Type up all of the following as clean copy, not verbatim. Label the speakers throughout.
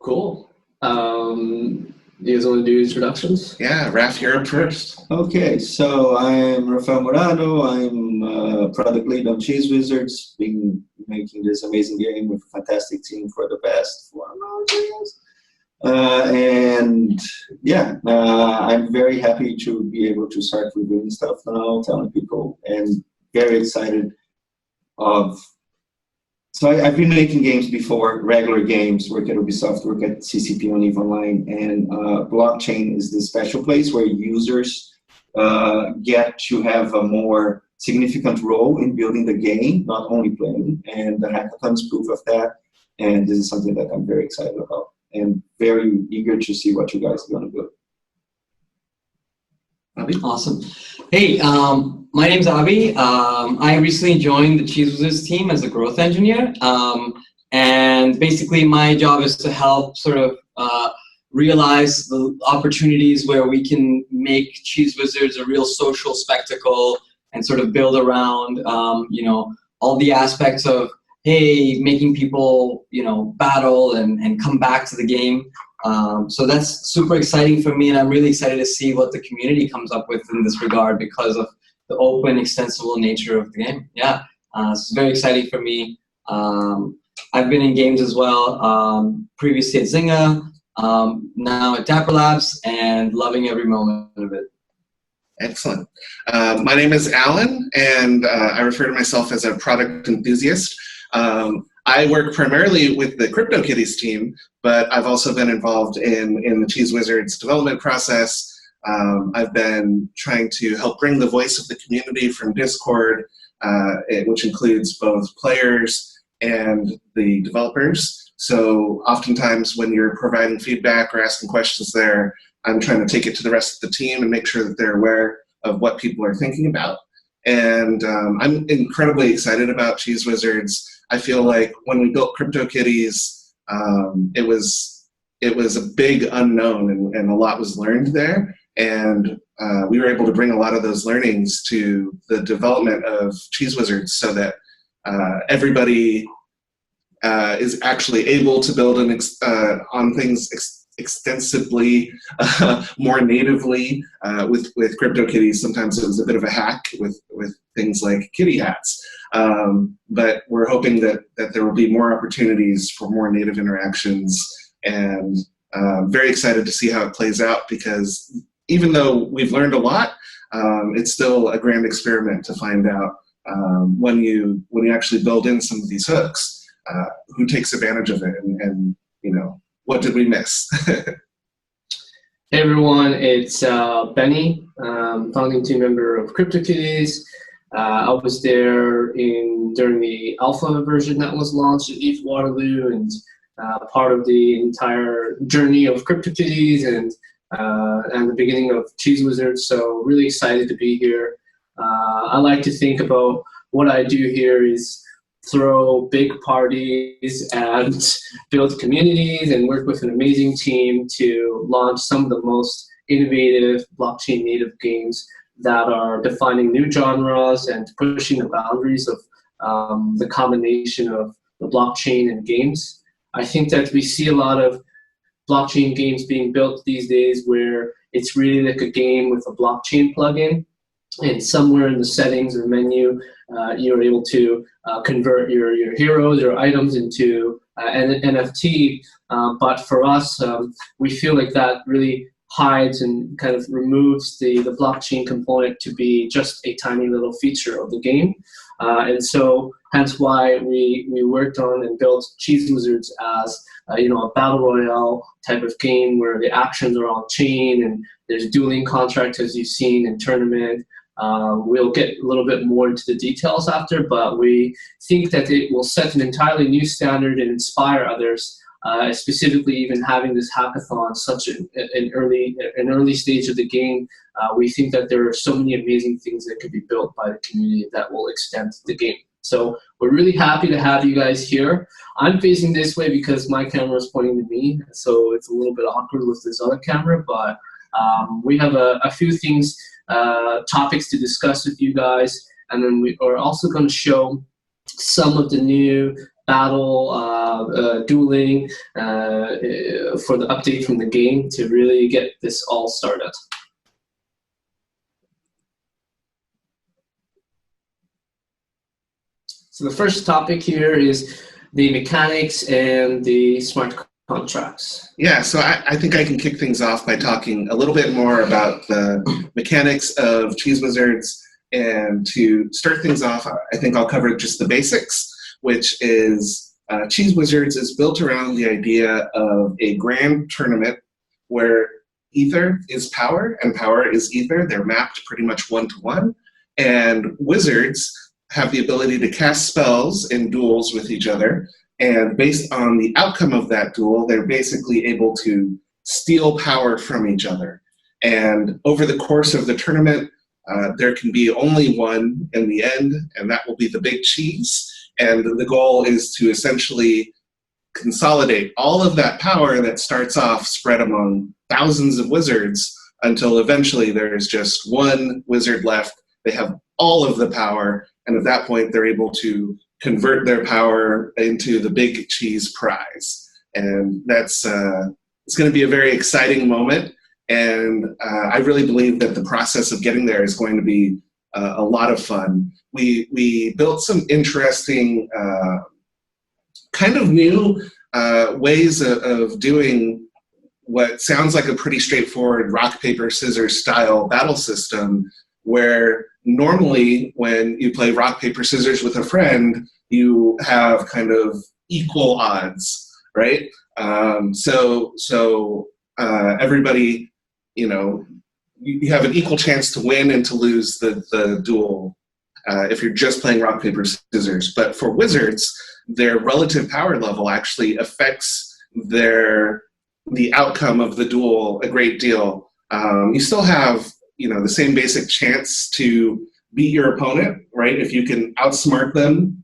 Speaker 1: Cool. You guys want to do introductions?
Speaker 2: Yeah, Raf, you're up first.
Speaker 3: Okay, so I'm Rafael Morano. I'm product lead on Cheeze Wizards. Been making this amazing game with a fantastic team for the past 4 years. I'm very happy to be able to start reviewing stuff now, telling people, and very excited of. So I've been making games before, regular games, work at Ubisoft, work at CCP on EVE Online, and blockchain is the special place where users get to have a more significant role in building the game, not only playing, and the hackathon is proof of that, and this is something that I'm very excited about, and very eager to see what you guys are going to do.
Speaker 4: Awesome. Hey, my name's Avi. I recently joined the Cheeze Wizards team as a growth engineer. And basically my job is to help sort of realize the opportunities where we can make Cheeze Wizards a real social spectacle and sort of build around, all the aspects of, hey, making people, battle and come back to the game. So that's super exciting for me, and I'm really excited to see what the community comes up with in this regard because of the open, extensible nature of the game. Yeah, it's very exciting for me. I've been in games as well, previously at Zynga, now at Dapper Labs, and loving every moment of it.
Speaker 2: Excellent. My name is Alan, and I refer to myself as a product enthusiast. I work primarily with the CryptoKitties team, but I've also been involved in the Cheeze Wizards development process. I've been trying to help bring the voice of the community from Discord, which includes both players and the developers. So oftentimes when you're providing feedback or asking questions there, I'm trying to take it to the rest of the team and make sure that they're aware of what people are thinking about. And I'm incredibly excited about Cheeze Wizards. I feel like when we built CryptoKitties, it was a big unknown, and a lot was learned there. And we were able to bring a lot of those learnings to the development of Cheeze Wizards, so that everybody is actually able to build on things extensively, more natively with CryptoKitties. Sometimes it was a bit of a hack with things like kitty hats. But we're hoping that there will be more opportunities for more native interactions, and very excited to see how it plays out, because even though we've learned a lot, it's still a grand experiment to find out when you actually build in some of these hooks, who takes advantage of it, and what did we miss?
Speaker 1: Hey everyone, it's Benny, founding team member of CryptoKitties. I was there during the alpha version that was launched at ETH Waterloo, and part of the entire journey of CryptoKitties and the beginning of Cheeze Wizards. So really excited to be here. I like to think about what I do here is throw big parties and build communities and work with an amazing team to launch some of the most innovative blockchain native games that are defining new genres and pushing the boundaries of the combination of the blockchain and games. I think that we see a lot of blockchain games being built these days where it's really like a game with a blockchain plugin, and somewhere in the settings or menu, you're able to convert your heroes or items into an NFT. But for us, we feel like that really hides and kind of removes the blockchain component to be just a tiny little feature of the game. And so hence why we worked on and built Cheeze Wizards as a battle royale type of game where the actions are on chain and there's dueling contracts, as you've seen in tournament. We'll get a little bit more into the details after, but we think that it will set an entirely new standard and inspire others. Specifically, even having this hackathon, such an early stage of the game, we think that there are so many amazing things that could be built by the community that will extend the game. So we're really happy to have you guys here. I'm facing this way because my camera is pointing to me, so it's a little bit awkward with this other camera, but we have a few things, topics to discuss with you guys, and then we are also going to show some of the new battle dueling for the update from the game to really get this all started. So the first topic here is the mechanics and the smart contracts.
Speaker 2: Yeah, so I think I can kick things off by talking a little bit more about the mechanics of Cheeze Wizards. And to start things off, I think I'll cover just the basics, which is Cheeze Wizards is built around the idea of a grand tournament where ether is power and power is ether. They're mapped pretty much one-to-one. And wizards have the ability to cast spells in duels with each other. And based on the outcome of that duel, they're basically able to steal power from each other. And over the course of the tournament, there can be only one in the end, and that will be the big cheese. And the goal is to essentially consolidate all of that power that starts off spread among thousands of wizards until eventually there's just one wizard left. They have all of the power, and at that point they're able to convert their power into the big cheese prize. And that's it's going to be a very exciting moment. And I really believe that the process of getting there is going to be a lot of fun. We built some interesting kind of new ways of doing what sounds like a pretty straightforward rock, paper, scissors style battle system, where normally when you play rock, paper, scissors with a friend, you have kind of equal odds, right? So everybody, you have an equal chance to win and to lose the duel if you're just playing rock, paper, scissors. But for wizards, their relative power level actually affects the outcome of the duel a great deal. You still have the same basic chance to beat your opponent, right? If you can outsmart them,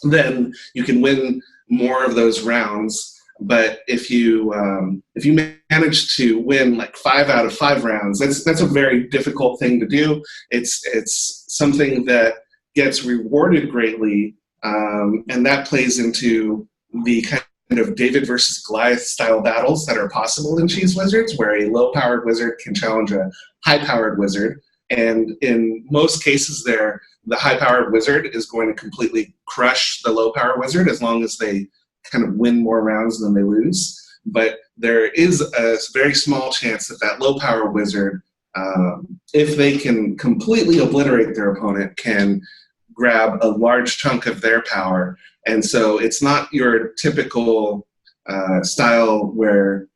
Speaker 2: then you can win more of those rounds. But if you manage to win like 5 out of 5 rounds, that's a very difficult thing to do. It's something that gets rewarded greatly, and that plays into the kind of David versus Goliath style battles that are possible in Cheeze Wizards, where a low-powered wizard can challenge a high-powered wizard. And in most cases there, the high-powered wizard is going to completely crush the low-powered wizard as long as they kind of win more rounds than they lose. But there is a very small chance that low-powered wizard, if they can completely obliterate their opponent, can grab a large chunk of their power. And so it's not your typical style where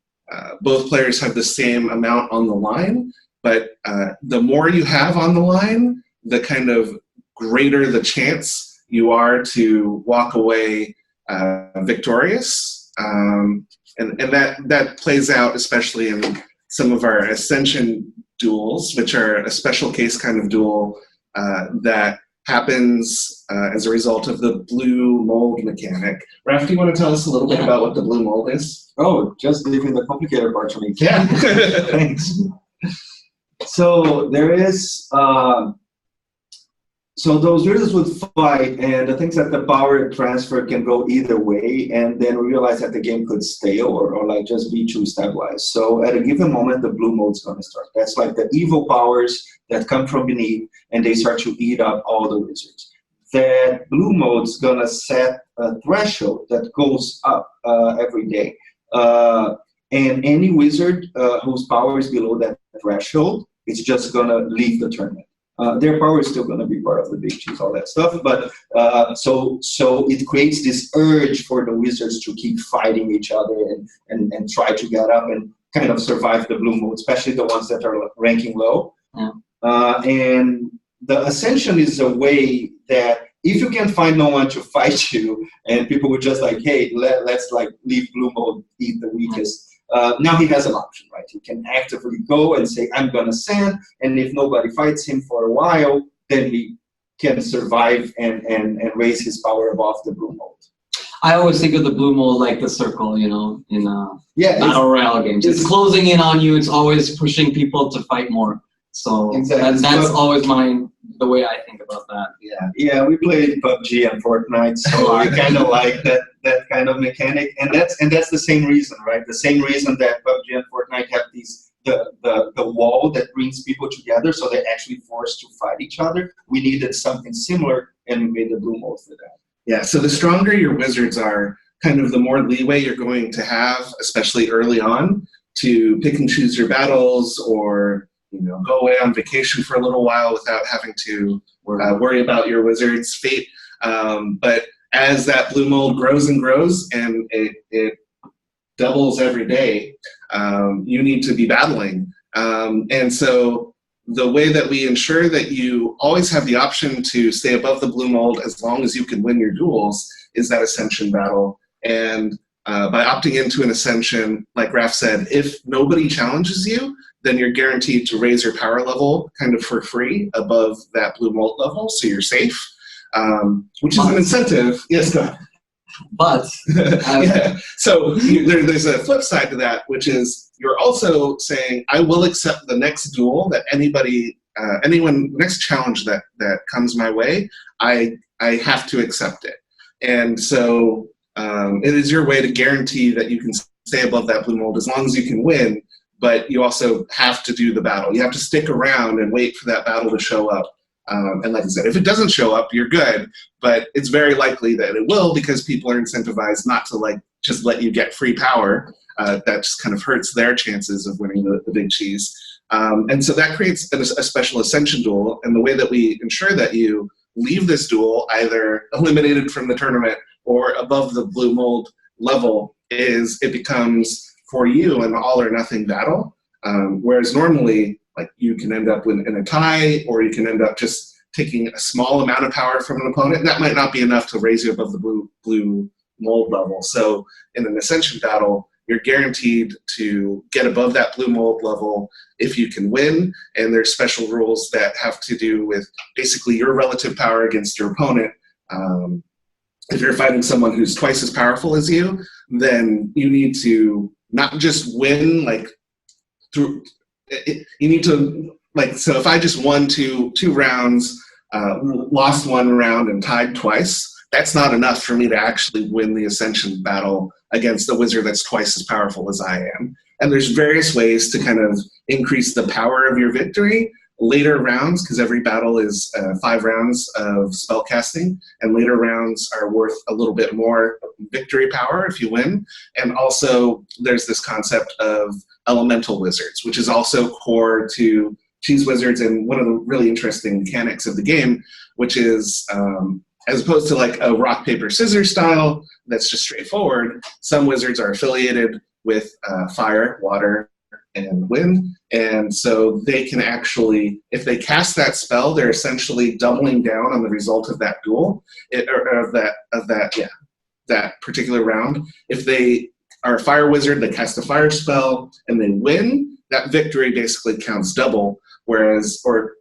Speaker 2: both players have the same amount on the line, but the more you have on the line, the kind of greater the chance you are to walk away victorious. And that plays out especially in some of our Ascension duels, which are a special case kind of duel that happens as a result of the blue mold mechanic. Raph, do you want to tell us a little bit about what the blue mold is?
Speaker 3: Oh, just leaving the complicated part to me.
Speaker 2: Yeah.
Speaker 3: Thanks. So there is, so those wizards would fight, and the things that the power transfer can go either way, and then realize that the game could stale or like just be too stabilized. So at a given moment, the blue mode's going to start. That's like the evil powers that come from beneath, and they start to eat up all the wizards. That blue mode's going to set a threshold that goes up every day. And any wizard whose power is below that threshold, it's just going to leave the tournament. Their power is still going to be part of the big cheese, all that stuff. But so it creates this urge for the wizards to keep fighting each other and try to get up and kind of survive the blue mode, especially the ones that are ranking low.
Speaker 4: Yeah.
Speaker 3: And the Ascension is a way that if you can find no one to fight you, and people would just like, hey, let's like leave blue mode, eat the weakest. Now he has an option, right? He can actively go and say, I'm going to send, and if nobody fights him for a while, then he can survive and raise his power above the blue mode.
Speaker 4: I always think of the blue mode like the circle, in battle royale games. It's closing in on you. It's always pushing people to fight more. So
Speaker 3: Exactly.
Speaker 4: that's always the way I think about that.
Speaker 3: Yeah, we played PUBG and Fortnite, so we kind of like that kind of mechanic, and that's the same reason, right? The same reason that PUBG and Fortnite have the wall that brings people together, so they're actually forced to fight each other. We needed something similar, and we made the blue mold for that.
Speaker 2: Yeah, so the stronger your wizards are, kind of the more leeway you're going to have, especially early on, to pick and choose your battles, or go away on vacation for a little while without having to worry about your wizard's fate. But as that blue mold grows and grows, and it doubles every day, you need to be battling. And so the way that we ensure that you always have the option to stay above the blue mold as long as you can win your duels is that Ascension battle. And by opting into an Ascension, like Raph said, if nobody challenges you, then you're guaranteed to raise your power level kind of for free above that blue mold level, so you're safe, which is an incentive. Yes, go ahead.
Speaker 4: But
Speaker 2: yeah. So there's a flip side to that, which is you're also saying, I will accept the next duel that next challenge that comes my way, I have to accept it. And so it is your way to guarantee that you can stay above that blue mold as long as you can win, but you also have to do the battle. You have to stick around and wait for that battle to show up. And like I said, if it doesn't show up, you're good, but it's very likely that it will, because people are incentivized not to just let you get free power. That just kind of hurts their chances of winning the big cheese. And so that creates a special Ascension duel, and the way that we ensure that you leave this duel either eliminated from the tournament or above the blue mold level is it becomes, for you, an all or nothing battle. Whereas normally, you can end up in a tie, or you can end up just taking a small amount of power from an opponent. That might not be enough to raise you above the blue mold level. So in an Ascension battle, you're guaranteed to get above that blue mold level if you can win, and there's special rules that have to do with basically your relative power against your opponent. If you're fighting someone who's twice as powerful as you, then you need to not just win, you need to, so if I just won two rounds, lost one round, and tied twice, that's not enough for me to actually win the Ascension battle against a wizard that's twice as powerful as I am. And there's various ways to kind of increase the power of your victory. Later rounds, because every battle is 5 rounds of spell casting, and later rounds are worth a little bit more victory power if you win. And also there's this concept of elemental wizards, which is also core to Cheeze Wizards and one of the really interesting mechanics of the game, which is as opposed to a rock, paper, scissors style that's just straightforward, some wizards are affiliated with fire, water, and wind, and so they can actually, if they cast that spell, they're essentially doubling down on the result of that duel, that particular round. If they are a fire wizard, they cast a fire spell and they win, that victory basically counts double, or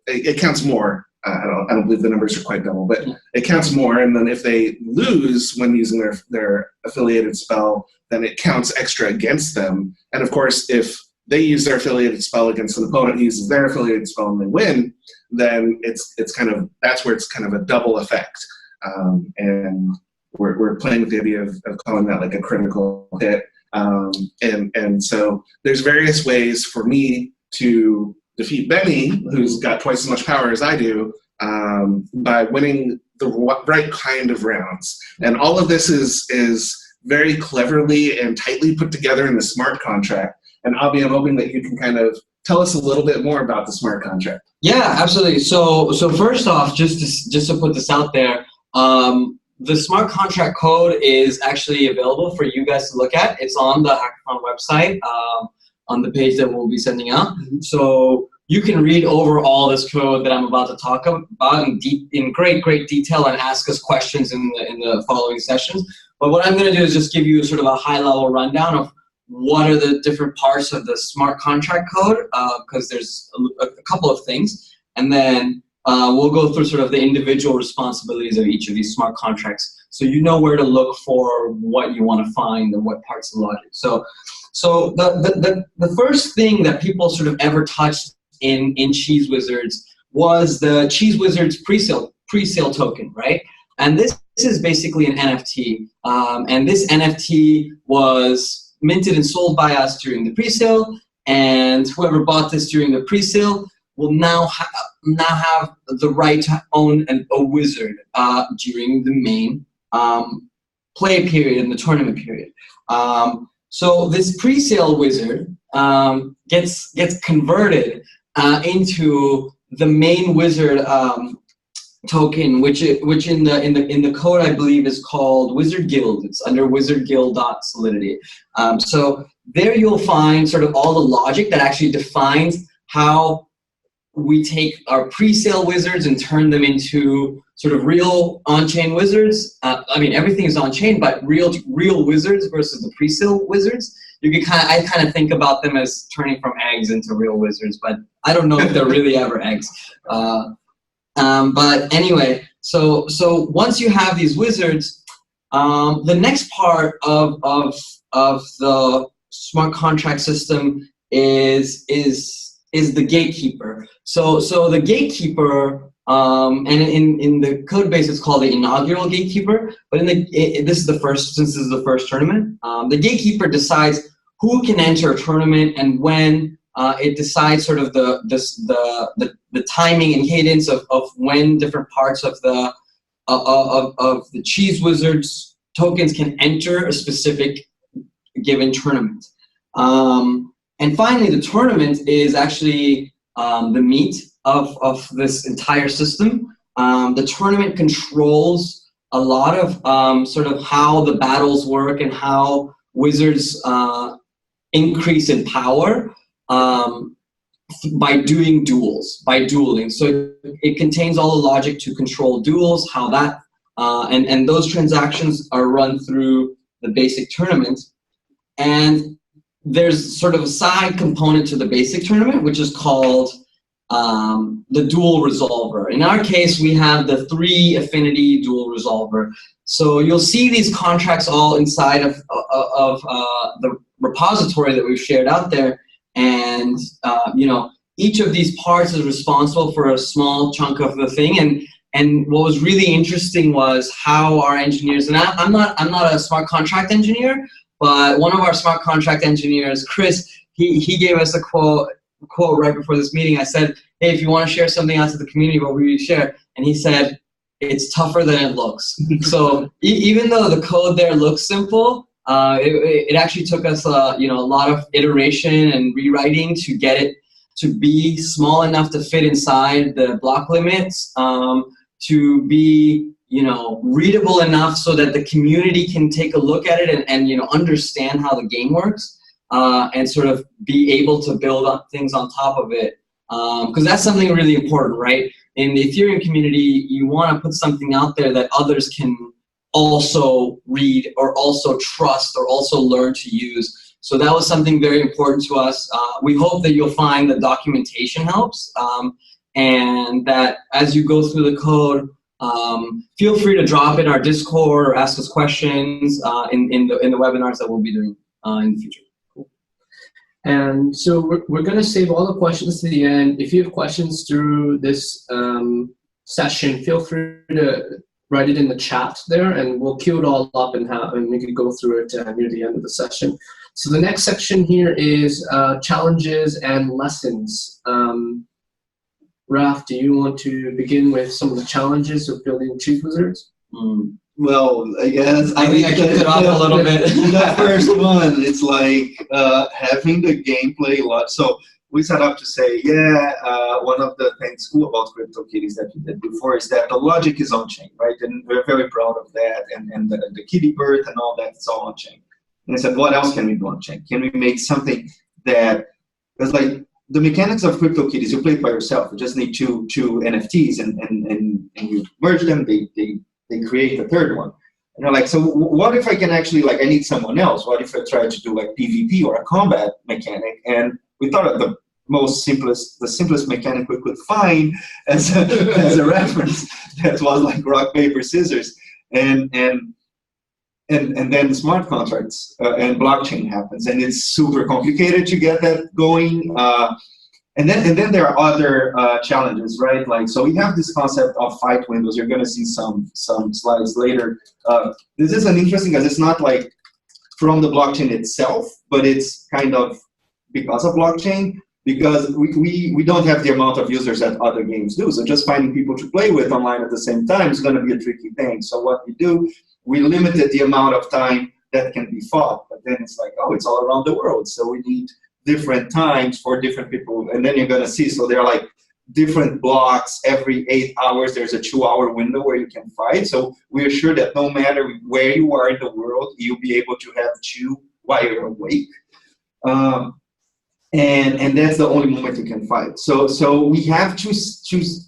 Speaker 2: it counts more. I don't believe the numbers are quite double, but it counts more. And then if they lose when using their affiliated spell, then it counts extra against them. And of course, if they use their affiliated spell against an opponent who uses their affiliated spell and they win, then that's where it's kind of a double effect. And we're playing with the idea of calling that a critical hit. And so there's various ways for me to defeat Benny, who's got twice as much power as I do, by winning the right kind of rounds. And all of this is very cleverly and tightly put together in the smart contract. And Abhi, I'm hoping that you can kind of tell us a little bit more about the smart contract.
Speaker 4: Yeah, absolutely. So first off, just to put this out there, the smart contract code is actually available for you guys to look at. It's on the Hackathon website, on the page that we'll be sending out. Mm-hmm. So you can read over all this code that I'm about to talk about in great detail and ask us questions in the following sessions. But what I'm going to do is just give you sort of a high-level rundown of what are the different parts of the smart contract code, because there's a couple of things. And then we'll go through sort of the individual responsibilities of each of these smart contracts, so you know where to look for what you want to find and what parts of logic. So the first thing that people sort of ever touch in Cheeze Wizards was the Cheeze Wizards pre-sale token, right? And this is basically an NFT. And this NFT was minted and sold by us during the pre-sale, and whoever bought this during the pre-sale will now have the right to own a wizard during the main play period and the tournament period. So this pre-sale wizard gets converted into the main wizard token, which in the code I believe is called Wizard Guild. It's under wizardguild.solidity. So there you'll find sort of all the logic that actually defines how we take our pre-sale wizards and turn them into sort of real on-chain wizards. I mean, everything is on-chain, but real wizards versus the pre-sale wizards. I kind of think about them as turning from eggs into real wizards, but I don't know if they're really ever eggs. But anyway, so once you have these wizards, the next part of the smart contract system is the gatekeeper. So the gatekeeper, and in the code base it's called the inaugural gatekeeper, but since this is the first tournament, the gatekeeper decides who can enter a tournament and when. It decides sort of the timing and cadence of when different parts of the Cheeze Wizards tokens can enter a specific given tournament. And finally, the tournament is actually the meat of this entire system. The tournament controls a lot of sort of how the battles work and how wizards increase in power by doing duels, by dueling. So it contains all the logic to control duels, how that, and those transactions are run through the basic tournament. And there's sort of a side component to the basic tournament, which is called the duel resolver. In our case, we have the 3 affinity duel resolver. So you'll see these contracts all inside of the repository that we've shared out there. And each of these parts is responsible for a small chunk of the thing. And what was really interesting was how our engineers, and I'm not a smart contract engineer, but one of our smart contract engineers, Chris, he gave us a quote right before this meeting. I said, hey, if you want to share something out to the community, what will you share? And he said, it's tougher than it looks. So even though the code there looks simple, it actually took us a lot of iteration and rewriting to get it to be small enough to fit inside the block limits, to be readable enough so that the community can take a look at it and understand how the game works, and sort of be able to build up things on top of it. Because that's something really important, right? In the Ethereum community, you want to put something out there that others can also read or also trust or also learn to use. So that was something very important to us. We hope that you'll find the documentation helps, and that as you go through the code, feel free to drop in our Discord or ask us questions in the webinars that we'll be doing in the future.
Speaker 1: And so we're going to save all the questions to the end. If you have questions through this session, feel free to write it in the chat there, and we'll queue it all up and we can go through it near the end of the session. So the next section here is challenges and lessons. Raf, do you want to begin with some of the challenges of building Cheeze Wizards?
Speaker 3: Well, I guess
Speaker 4: I think I kicked it off a little bit.
Speaker 3: The first one, it's like having the gameplay lot. So we set up to say, one of the things cool about CryptoKitties that we did before is that the logic is on-chain, right? And we're very proud of that. And the kitty birth and all that is all on-chain. And I said, what else can we do on-chain? Can we make something that is like the mechanics of CryptoKitties? You play it by yourself. You just need two NFTs, and you merge them. They create the third one. And you're like, so what if I can actually, like, I need someone else? What if I try to do like PvP or a combat mechanic? And we thought of the simplest mechanic we could find as a reference that was like rock, paper, scissors. And then smart contracts and blockchain happens, and it's super complicated to get that going. And then there are other challenges, right? Like, so we have this concept of fight windows. You're going to see some slides later. This is an interesting, because it's not like from the blockchain itself, but it's kind of because of blockchain, because we don't have the amount of users that other games do. So just finding people to play with online at the same time is going to be a tricky thing. So what we do, we limited the amount of time that can be fought. But then it's like, oh, it's all around the world. So we need different times for different people. And then you're going to see, so there are like different blocks. Every 8 hours, there's a 2-hour window where you can fight. So we're sure that no matter where you are in the world, you'll be able to have two while you're awake. And that's the only moment you can fight. So we have to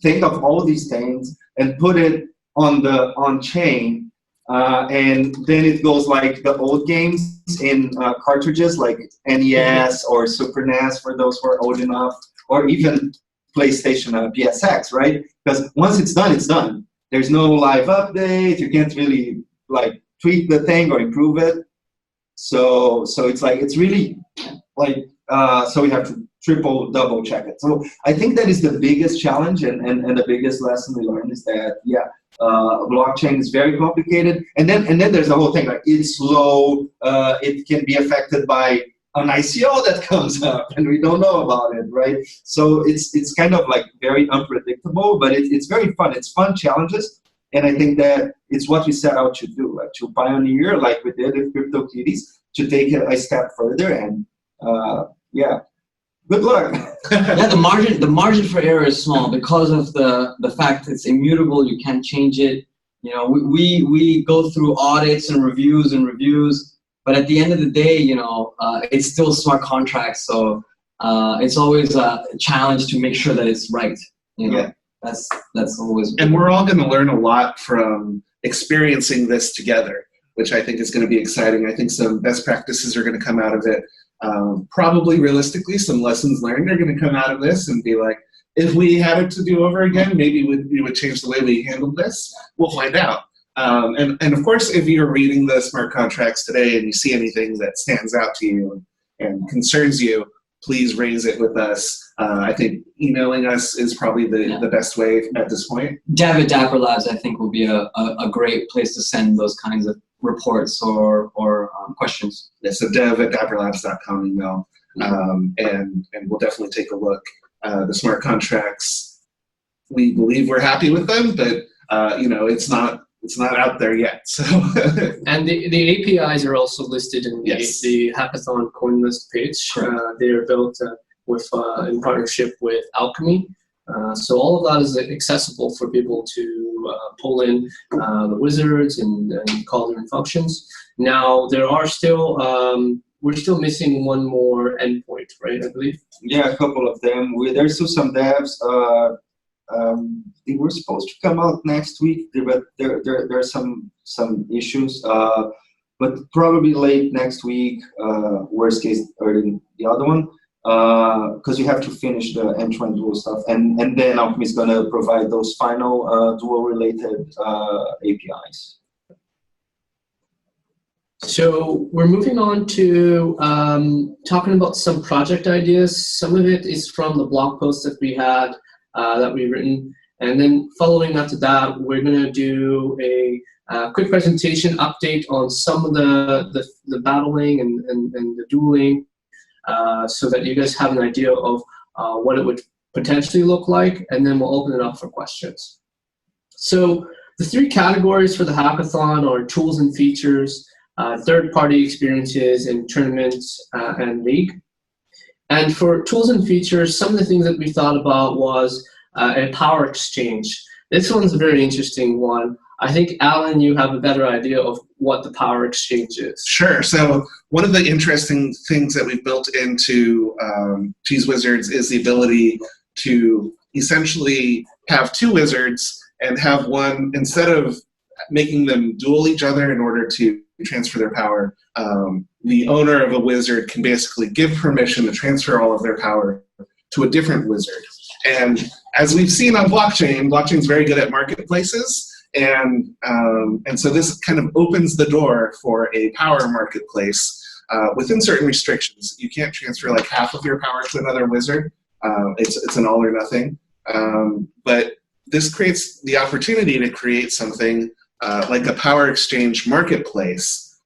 Speaker 3: think of all these things and put it on chain. And then it goes like the old games in cartridges like NES or Super NES for those who are old enough, or even PlayStation PSX, right? Because once it's done, it's done. There's no live update. You can't really like tweak the thing or improve it. So it's like, it's really like, so we have to double check it. So I think that is the biggest challenge and the biggest lesson we learned is that, yeah, blockchain is very complicated. And then there's the whole thing, like it's slow, it can be affected by an ICO that comes up and we don't know about it, right? So it's kind of like very unpredictable, but it's very fun. It's fun challenges. And I think that it's what we set out to do, like to pioneer, like we did with CryptoKitties, to take it a step further. And yeah, good luck.
Speaker 4: Yeah, the margin for error is small because of the fact it's immutable. You can't change it. You know, we go through audits and reviews, but at the end of the day, you know, it's still smart contracts. So it's always a challenge to make sure that it's right. You know,
Speaker 2: yeah.
Speaker 4: That's always.
Speaker 2: And we're all going to learn a lot from experiencing this together, which I think is going to be exciting. I think some best practices are going to come out of it. Probably realistically, some lessons learned are going to come out of this and be like, if we had it to do over again, maybe we would change the way we handled this. We'll find out. And of course, if you're reading the smart contracts today and you see anything that stands out to you and concerns you, please raise it with us. I think emailing us is probably the best way at this point.
Speaker 4: Dev at Dapper Labs, I think, will be a great place to send those kinds of reports or questions.
Speaker 2: Yeah, so dev@dapperlabs.com email, and we'll definitely take a look. The smart contracts, we believe we're happy with them, but you know, it's not out there yet. So
Speaker 1: and the APIs are also listed in the Hackathon CoinList page. They're built in partnership with Alchemy. So all of that is accessible for people to pull in the wizards and call them in functions. Now there are still we're still missing one more endpoint, right? I believe.
Speaker 3: Yeah, a couple of them. There's still some devs. They were supposed to come out next week, but there are some issues. But probably late next week, worst case early the other one. Because you have to finish the end-to-end dual stuff, and then Alchemy is going to provide those final dual-related APIs.
Speaker 1: So we're moving on to talking about some project ideas. Some of it is from the blog post that we had that we've written, and then following after that, we're going to do a quick presentation update on some of the battling and the dueling. So that you guys have an idea of what it would potentially look like, and then we'll open it up for questions. So the three categories for the hackathon are tools and features, third-party experiences, and tournaments and league. And for tools and features, some of the things that we thought about was a power exchange. This one's a very interesting one. I think, Alan, you have a better idea of what the power exchange is.
Speaker 2: Sure. So one of the interesting things that we've built into Cheeze Wizards is the ability to essentially have two wizards and have one, instead of making them duel each other in order to transfer their power, the owner of a wizard can basically give permission to transfer all of their power to a different wizard. And as we've seen on blockchain's very good at marketplaces. And so this kind of opens the door for a power marketplace within certain restrictions. You can't transfer like half of your power to another wizard, It's an all or nothing. But this creates the opportunity to create something like a power exchange marketplace.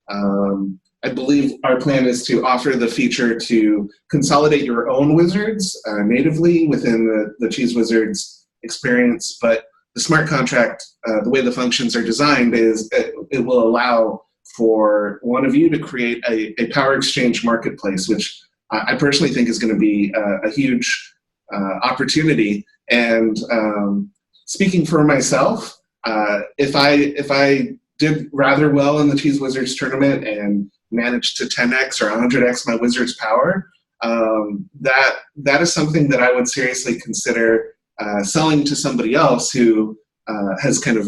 Speaker 2: I believe our plan is to offer the feature to consolidate your own wizards natively within the Cheeze Wizards experience, but the smart contract, the way the functions are designed is it will allow for one of you to create a power exchange marketplace, which I personally think is going to be a huge opportunity. And speaking for myself, if I did rather well in the Cheeze Wizards tournament and managed to 10x or 100x my wizard's power, that is something that I would seriously consider selling to somebody else who has kind of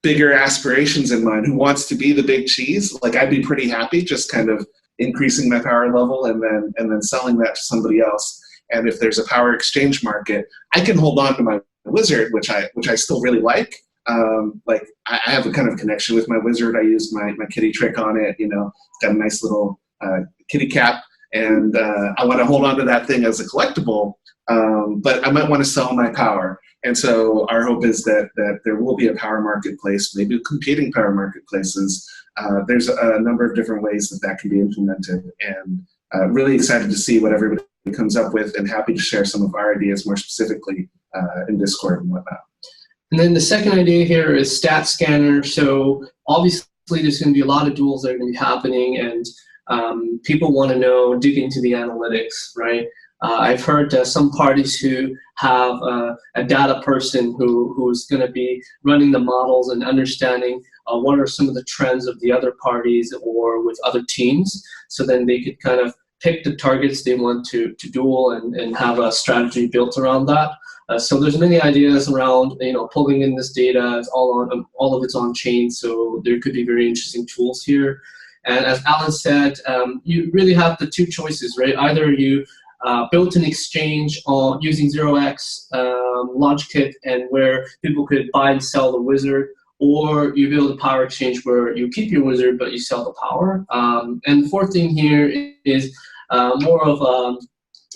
Speaker 2: bigger aspirations in mind, who wants to be the big cheese. Like, I'd be pretty happy just kind of increasing my power level and then selling that to somebody else. And if there's a power exchange market, I can hold on to my wizard, which I still really like. Like, I have a kind of connection with my wizard. I use my kitty trick on it. You know, it's got a nice little kitty cap, and I want to hold on to that thing as a collectible. But I might want to sell my power. And so our hope is that there will be a power marketplace, maybe competing power marketplaces. There's a number of different ways that can be implemented, and really excited to see what everybody comes up with, and happy to share some of our ideas more specifically in Discord and whatnot.
Speaker 1: And then the second idea here is stat scanner. So obviously there's going to be a lot of duels that are going to be happening, and people want to know, dig into the analytics, right? I've heard some parties who have a data person who's going to be running the models and understanding what are some of the trends of the other parties or with other teams, so then they could kind of pick the targets they want to duel and have a strategy built around that. So there's many ideas around, you know, pulling in this data. It's all of it's on chain, so there could be very interesting tools here. And as Alan said, you really have the two choices, right? Either you built an exchange using 0x launch kit, and where people could buy and sell the wizard, or you build a power exchange where you keep your wizard but you sell the power. And the fourth thing here is more of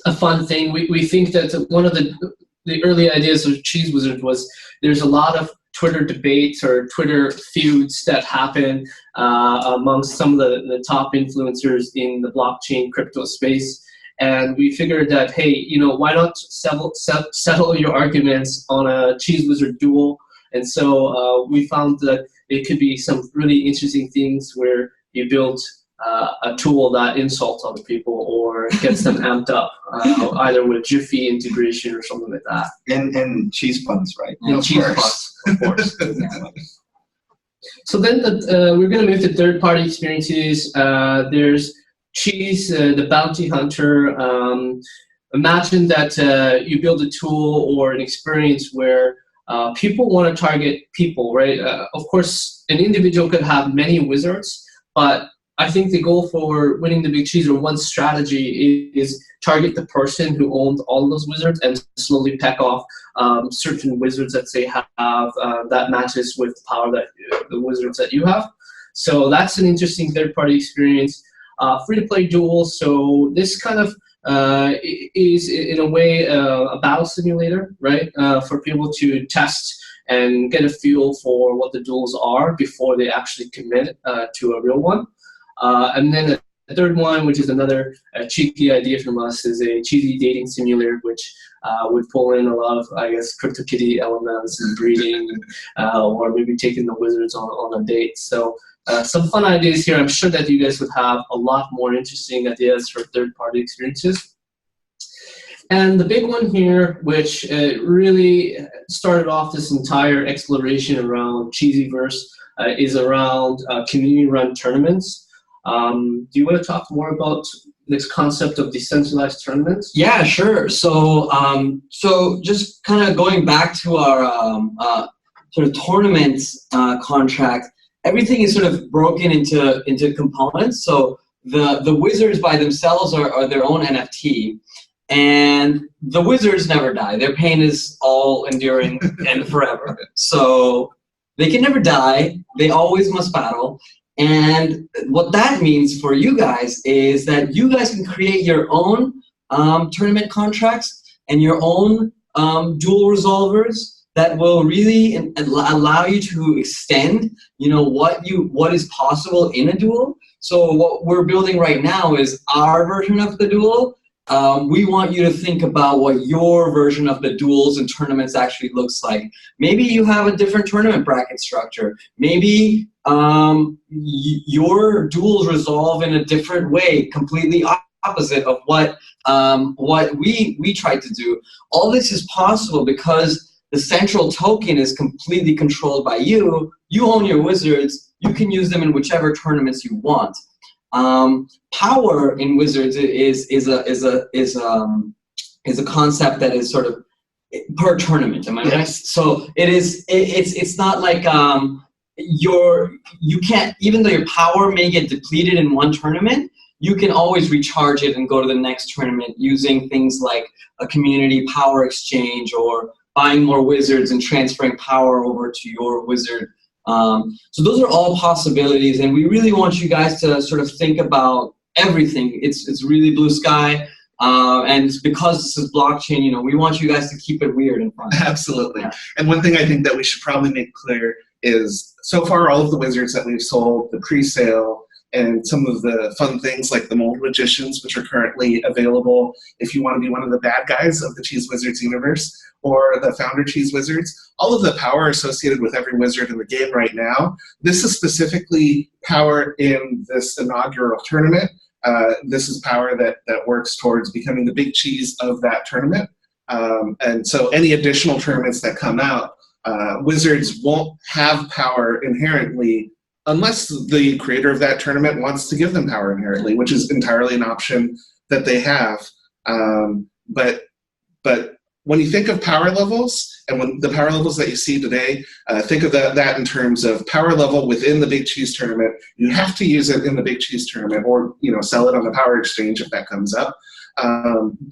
Speaker 1: a fun thing. We think that one of the early ideas of Cheeze Wizards was there's a lot of Twitter debates or Twitter feuds that happen amongst some of the top influencers in the blockchain crypto space. And we figured that, hey, you know, why not settle your arguments on a Cheeze Wizard duel? And so we found that it could be some really interesting things where you build a tool that insults other people or gets them amped up, either with Jiffy integration or something like that.
Speaker 3: And cheese puns, right?
Speaker 1: And cheese puns, of course. So then we're going to move to third-party experiences. There's Cheeze, the bounty hunter. Imagine that you build a tool or an experience where people want to target people, right? Of course, an individual could have many wizards, but I think the goal for winning the big cheese, or one strategy, is target the person who owns all of those wizards and slowly peck off certain wizards that they have that matches with the power that the wizards that you have. So that's an interesting third-party experience. Free-to-play duels. So this kind of is in a way a battle simulator, right? For people to test and get a feel for what the duels are before they actually commit to a real one. And then the third one, which is another cheeky idea from us, is a cheesy dating simulator, which would pull in a lot of, I guess, CryptoKitty elements and breeding, or maybe taking the wizards on a date. So some fun ideas here. I'm sure that you guys would have a lot more interesting ideas for third-party experiences. And the big one here, which really started off this entire exploration around Cheezyverse, is around community-run tournaments. Do you want to talk more about this concept of decentralized tournaments?
Speaker 4: Yeah, sure. So, so just kind of going back to our sort of tournaments contract, everything is sort of broken into components. So the wizards by themselves are their own NFT, and the wizards never die. Their pain is all enduring and forever. So they can never die. They always must battle. And what that means for you guys is that you guys can create your own tournament contracts and your own dual resolvers that will really allow you to extend, what is possible in a duel. So what we're building right now is our version of the duel. We want you to think about what your version of the duels and tournaments actually looks like. Maybe you have a different tournament bracket structure. Maybe your duels resolve in a different way, completely opposite of what we tried to do. All this is possible because the central token is completely controlled by you. You own your wizards. You can use them in whichever tournaments you want. Power in Wizards is a concept that is sort of per tournament. Am I right? So it's not like you can't, even though your power may get depleted in one tournament, you can always recharge it and go to the next tournament using things like a community power exchange or buying more wizards and transferring power over to your wizard. So those are all possibilities, and we really want you guys to sort of think about everything. It's really blue sky, and because this is blockchain, we want you guys to keep it weird and fun.
Speaker 2: Absolutely. Yeah. And one thing I think that we should probably make clear is, so far all of the wizards that we've sold, the pre-sale, and some of the fun things like the Mold Magicians, which are currently available if you want to be one of the bad guys of the Cheeze Wizards universe, or the Founder Cheeze Wizards, all of the power associated with every wizard in the game right now, this is specifically power in this inaugural tournament. This is power that works towards becoming the big cheese of that tournament. And so any additional tournaments that come out, wizards won't have power inherently unless the creator of that tournament wants to give them power inherently, which is entirely an option that they have. But when you think of power levels, and when the power levels that you see today, think of that in terms of power level within the Big Cheese tournament. You have to use it in the Big Cheese tournament, or sell it on the power exchange if that comes up,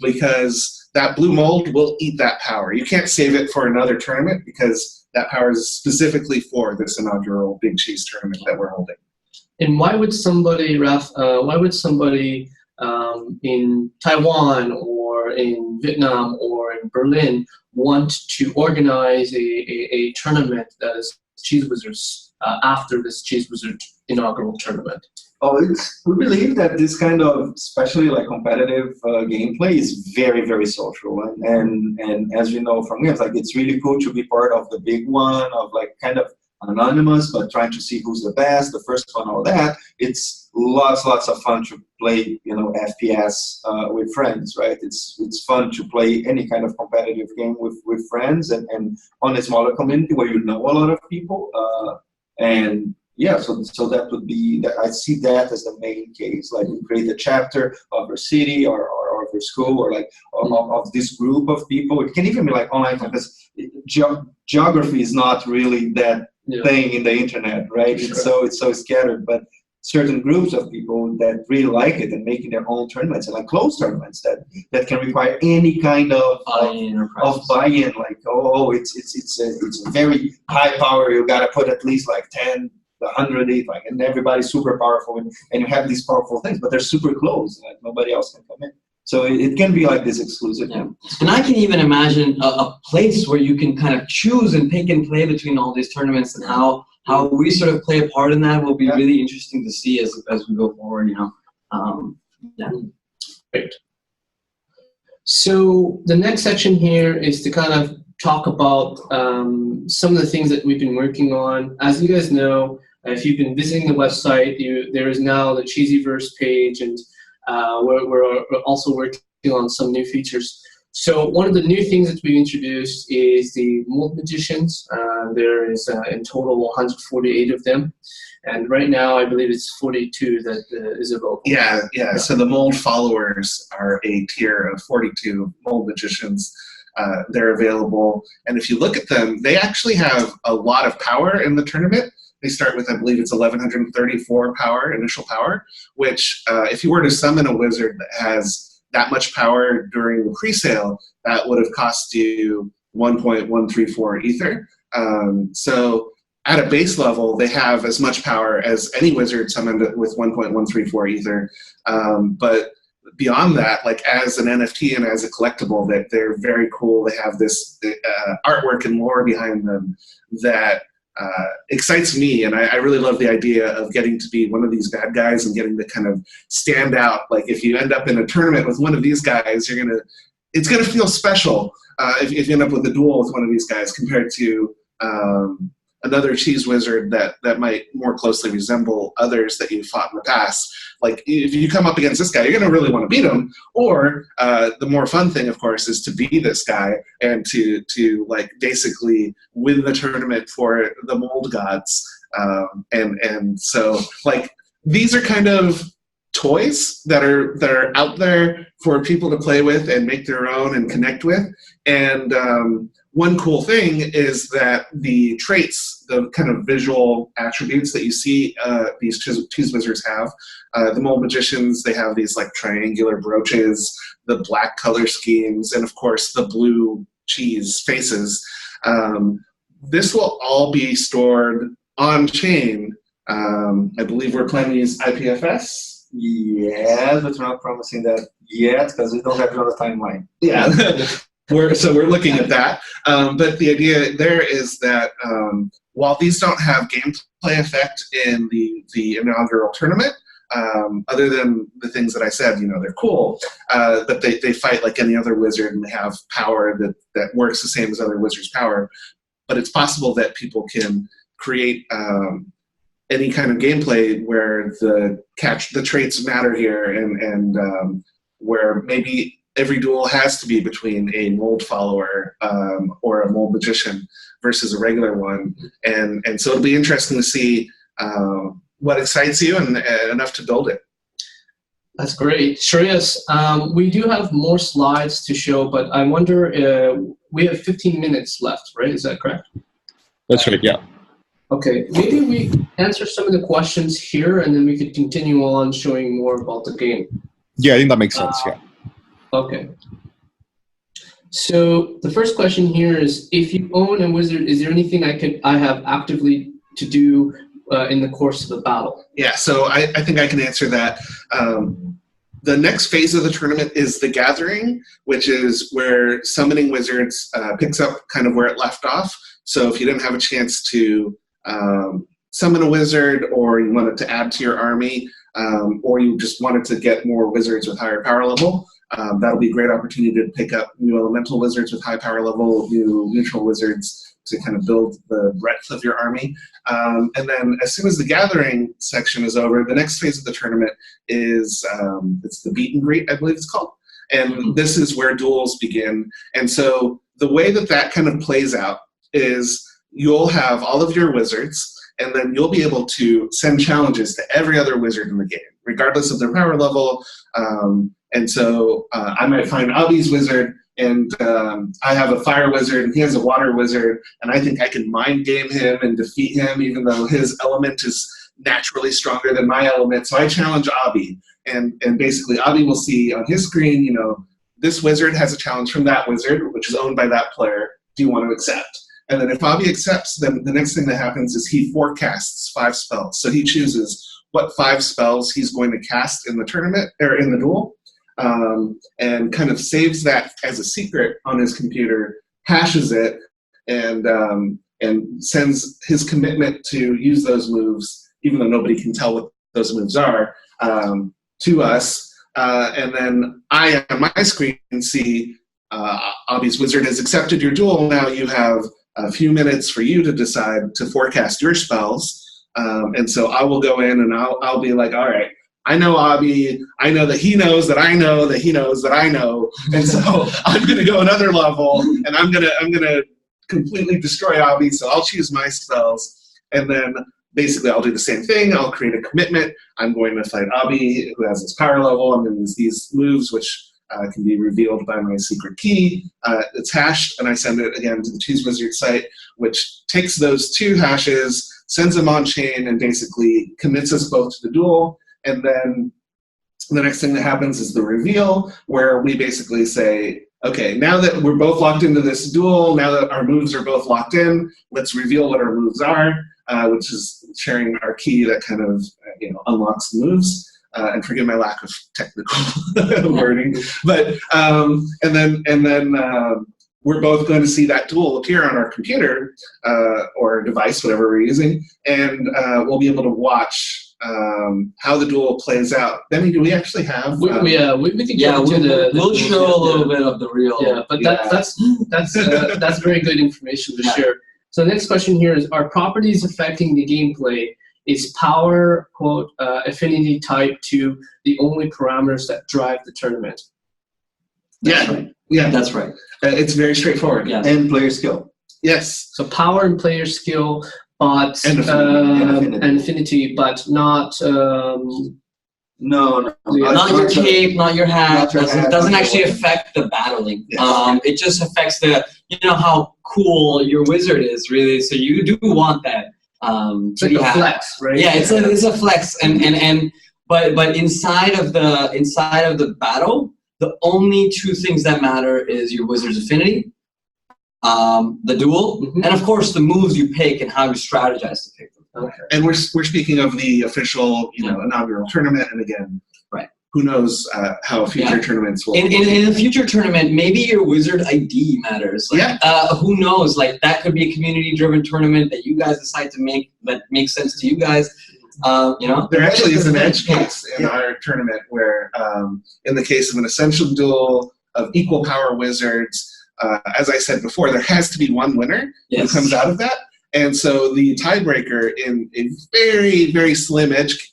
Speaker 2: because that blue mold will eat that power. You can't save it for another tournament because that power is specifically for this inaugural Big Cheese tournament that we're holding.
Speaker 1: And why would somebody, Raf, in Taiwan or in Vietnam or in Berlin want to organize a tournament that is Cheeze Wizards after this Cheeze Wizard inaugural tournament?
Speaker 3: Oh, we believe that this kind of, especially like competitive gameplay, is very, very social. And as you know from games, like it's really cool to be part of the big one, of like kind of anonymous, but trying to see who's the best, the first one, all that. It's lots of fun to play, FPS with friends, right? It's fun to play any kind of competitive game with friends and on a smaller community where you know a lot of people. And yeah, so that would be, that I see that as the main case. Like we create a chapter of our city or of our school, or like of this group of people. It can even be like online, because geography is not really that thing in the internet, right? Sure. It's so scattered, but certain groups of people that really like it and making their own tournaments, and like closed tournaments that can require any kind of buy-in. Like, it's a very high power. You got to put at least like 10, 100, like, and everybody's super powerful, and you have these powerful things, but they're super close, like nobody else can come in. So it can be like this exclusive.
Speaker 4: Yeah. And I can even imagine a place where you can kind of choose and pick and play between all these tournaments, and how we sort of play a part in that will be really interesting to see as we go forward.
Speaker 1: Great. So the next section here is to kind of talk about some of the things that we've been working on. As you guys know, if you've been visiting the website, there is now the Cheezyverse page, and we're also working on some new features. So one of the new things that we've introduced is the Mold Magicians. There is in total 148 of them. And right now, I believe it's 42 that is available.
Speaker 2: Yeah. So the Mold followers are a tier of 42 Mold Magicians. They're available. And if you look at them, they actually have a lot of power in the tournament. They start with, I believe it's 1,134 power, initial power, which if you were to summon a wizard that has that much power during the pre-sale, that would have cost you 1.134 ether. So at a base level, they have as much power as any wizard summoned with 1.134 ether. But beyond that, like as an NFT and as a collectible, that they're very cool. They have this artwork and lore behind them that excites me, and I really love the idea of getting to be one of these bad guys and getting to kind of stand out. Like if you end up in a tournament with one of these guys, it's gonna feel special if you end up with a duel with one of these guys compared to another Cheeze Wizard that might more closely resemble others that you've fought in the past. Like if you come up against this guy, you're gonna really want to beat him. Or the more fun thing, of course, is to be this guy and to like basically win the tournament for the mold gods. And so like these are kind of toys that are out there for people to play with and make their own and connect with. And one cool thing is that the traits, the kind of visual attributes that you see these Cheeze Wizards have, the Mold Magicians, they have these like triangular brooches, the black color schemes, and of course the blue cheese faces. This will all be stored on chain. I believe we're planning to use IPFS.
Speaker 3: Yeah, but we're not promising that yet because we don't have it on the timeline.
Speaker 2: Yeah. We're looking at that, but the idea there is that while these don't have gameplay effect in the inaugural tournament, other than the things that I said, they're cool, but they fight like any other wizard and they have power that works the same as other wizards' power. But it's possible that people can create any kind of gameplay where the traits matter here, and where maybe every duel has to be between a mold follower or a mold magician versus a regular one. And so it'll be interesting to see what excites you and enough to build it.
Speaker 1: That's great. Shreyas, we do have more slides to show, but I wonder, we have 15 minutes left, right? Is that correct?
Speaker 5: That's right, yeah.
Speaker 1: Okay, maybe we answer some of the questions here and then we could continue on showing more about the game.
Speaker 5: Yeah, I think that makes sense, yeah.
Speaker 1: Okay. So the first question here is, if you own a wizard, is there anything I have actively to do in the course of the battle?
Speaker 2: Yeah, so I think I can answer that. The next phase of the tournament is the gathering, which is where Summoning Wizards picks up kind of where it left off. So if you didn't have a chance to summon a wizard, or you wanted to add to your army, or you just wanted to get more wizards with higher power level, that'll be a great opportunity to pick up new elemental wizards with high power level, new neutral wizards to kind of build the breadth of your army. And then as soon as the gathering section is over, the next phase of the tournament is, it's the meet and greet, I believe it's called. And this is where duels begin. And so the way that kind of plays out is you'll have all of your wizards, and then you'll be able to send challenges to every other wizard in the game, regardless of their power level. And so I might find Abi's wizard, and I have a fire wizard, and he has a water wizard, and I think I can mind game him and defeat him, even though his element is naturally stronger than my element. So I challenge Abi, and basically Abi will see on his screen, this wizard has a challenge from that wizard, which is owned by that player. Do you want to accept? And then if Abi accepts, then the next thing that happens is he forecasts 5 spells. So he chooses what 5 spells he's going to cast in the tournament or in the duel, and kind of saves that as a secret on his computer, hashes it, and sends his commitment to use those moves, even though nobody can tell what those moves are, to us. And then I, on my screen, see Abi's wizard has accepted your duel. Now you have a few minutes for you to decide to forecast your spells. And so I will go in and I'll be like, all right, I know Abi, I know that he knows that I know that he knows that I know. And so I'm gonna go another level, and I'm gonna completely destroy Abi, so I'll choose my spells. And then basically I'll do the same thing. I'll create a commitment. I'm going to fight Abi, who has his power level. I'm gonna use these moves, which can be revealed by my secret key. It's hashed, and I send it again to the Cheeze Wizards site, which takes those 2 hashes, sends them on chain, and basically commits us both to the duel. And then the next thing that happens is the reveal, where we basically say, okay, now that we're both locked into this duel, now that our moves are both locked in, let's reveal what our moves are, which is sharing our key that kind of unlocks the moves. and forgive my lack of technical wording, but and then we're both going to see that duel appear on our computer or device, whatever we're using, and we'll be able to watch how the duel plays out. Benny, do we actually have?
Speaker 1: We can get into the.
Speaker 4: We'll show a little bit of the real.
Speaker 1: Yeah, but that's very good information to share. So the next question here is: are properties affecting the gameplay? Is power, quote, affinity type to the only parameters that drive the tournament?
Speaker 2: Yeah,
Speaker 4: right.
Speaker 2: Yeah,
Speaker 4: That's right.
Speaker 2: It's very straightforward.
Speaker 4: Yeah.
Speaker 3: And player skill.
Speaker 2: Yes.
Speaker 1: So power and player skill, but
Speaker 2: And affinity.
Speaker 1: and affinity, but not.
Speaker 3: No.
Speaker 4: Not your cape, not your hat.
Speaker 3: Not your hat,
Speaker 4: Doesn't
Speaker 3: not
Speaker 4: actually
Speaker 3: your
Speaker 4: affect the battling.
Speaker 2: Yes.
Speaker 4: It just affects how cool your wizard is, really. So you do want that.
Speaker 1: It's like a flex, right?
Speaker 4: Yeah, it's a flex, but inside of the battle, the only two things that matter is your wizard's affinity, the duel, and of course the moves you pick and how you strategize to pick them.
Speaker 1: Okay.
Speaker 2: And we're speaking of the official, inaugural tournament, and again,
Speaker 4: right.
Speaker 2: Who knows how future tournaments will.
Speaker 4: In a future tournament, maybe your wizard ID matters. Who knows? Like that could be a community-driven tournament that you guys decide to make that makes sense to you guys.
Speaker 2: There actually is an edge case in our tournament where, in the case of an essential duel of equal power wizards, as I said before, there has to be one winner who comes out of that. And so the tiebreaker in a very, very slim edge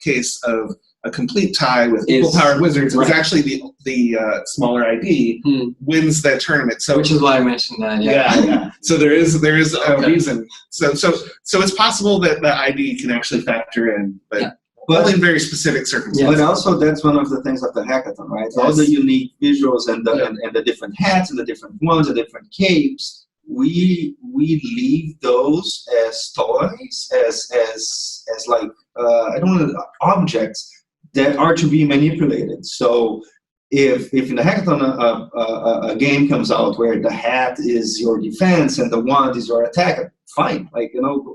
Speaker 2: case of a complete tie with equal power wizards is actually the smaller ID wins that tournament. So
Speaker 4: which is why I mentioned that.
Speaker 2: Yeah. So there is a reason. So it's possible that the ID can actually factor in, but only in very specific circumstances.
Speaker 3: But also that's one of the things of the hackathon, right? All the unique visuals and the different hats and the different ones, the different capes. We leave those as toys, as like I don't know, objects that are to be manipulated. So if in the hackathon a game comes out where the hat is your defense and the wand is your attack, fine,